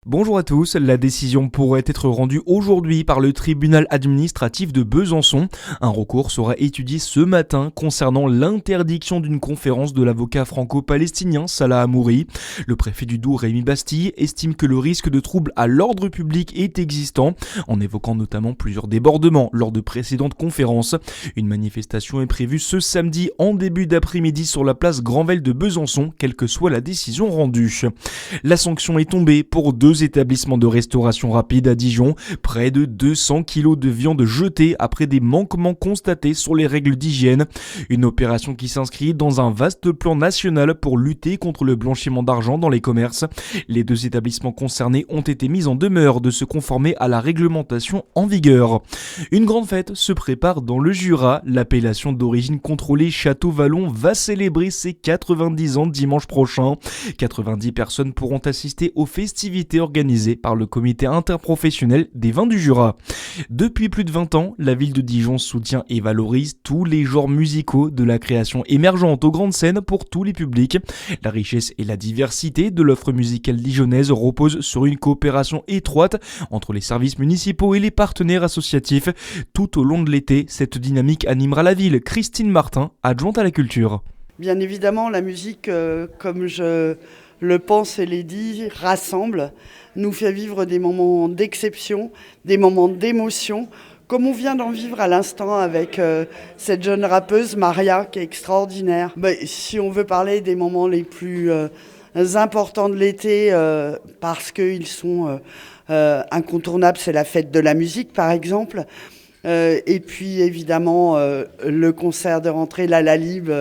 Bonjour à tous, la décision pourrait être rendue aujourd'hui par le tribunal administratif de Besançon. Un recours sera étudié ce matin concernant l'interdiction d'une conférence de l'avocat franco-palestinien Salah Hamouri. Le préfet du Doubs, Rémi Bastille, estime que le risque de trouble à l'ordre public est existant, en évoquant notamment plusieurs débordements lors de précédentes conférences. Une manifestation est prévue ce samedi en début d'après-midi sur la place Granvelle de Besançon, quelle que soit la décision rendue. La sanction est tombée pour deux établissements de restauration rapide à Dijon, près de 200 kilos de viande jetée après des manquements constatés sur les règles d'hygiène. Une opération qui s'inscrit dans un vaste plan national pour lutter contre le blanchiment d'argent dans les commerces. Les deux établissements concernés ont été mis en demeure de se conformer à la réglementation en vigueur. Une grande fête se prépare dans le Jura. L'appellation d'origine contrôlée Château Vallon va célébrer ses 90 ans dimanche prochain. 90 personnes pourront assister aux festivités organisées par le comité interprofessionnel des vins du Jura. Depuis plus de 20 ans, la ville de Dijon soutient et valorise tous les genres musicaux, de la création émergente aux grandes scènes pour tous les publics. La richesse et la diversité de l'offre musicale dijonnaise reposent sur une coopération étroite entre les services municipaux et les partenaires associatifs. Tout au long de l'été, cette dynamique animera la ville. Christine Martin, adjointe à la culture. Bien évidemment, la musique, comme je le pense et l'ai dit, rassemble, nous fait vivre des moments d'exception, des moments d'émotion, comme on vient d'en vivre à l'instant avec cette jeune rappeuse Maria qui est extraordinaire. Si on veut parler des moments les plus importants de l'été, parce qu'ils sont incontournables, c'est la fête de la musique par exemple. Et puis évidemment le concert de rentrée La Lib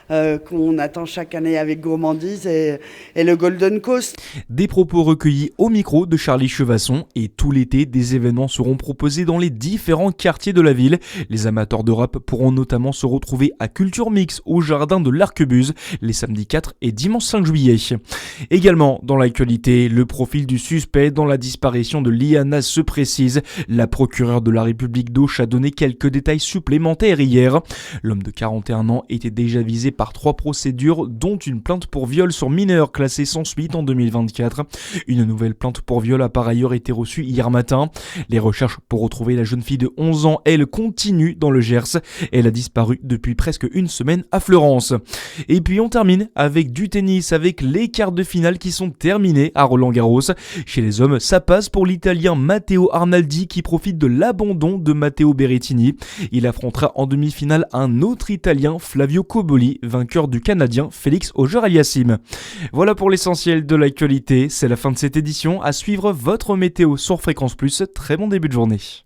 qu'on attend chaque année avec gourmandise et le Golden Coast. Des propos recueillis au micro de Charlie Chevasson, et tout l'été des événements seront proposés dans les différents quartiers de la ville. Les amateurs de rap pourront notamment se retrouver à Culture Mix au jardin de l'Arquebuse les samedis 4 et dimanche 5 juillet. Également dans l'actualité, le profil du suspect dans la disparition de Liana se précise. La procureure de la République d'Auch a donné quelques détails supplémentaires hier. L'homme de 41 ans était déjà visé par 3 procédures, dont une plainte pour viol sur mineur classée sans suite en 2024. Une nouvelle plainte pour viol a par ailleurs été reçue hier matin. Les recherches pour retrouver la jeune fille de 11 ans, elle, continuent dans le Gers. Elle a disparu depuis presque une semaine à Fleurance. Et puis on termine avec du tennis, avec les quarts de finale qui sont terminés à Roland-Garros. Chez les hommes, ça passe pour l'Italien Matteo Arnaldi qui profite de l'abandon de Matteo Berrettini. Il affrontera en demi-finale un autre Italien, Flavio Cobolli, vainqueur du Canadien Félix Auger-Aliassime. Voilà pour l'essentiel de l'actualité, c'est la fin de cette édition. À suivre votre météo sur Fréquence Plus. Très bon début de journée.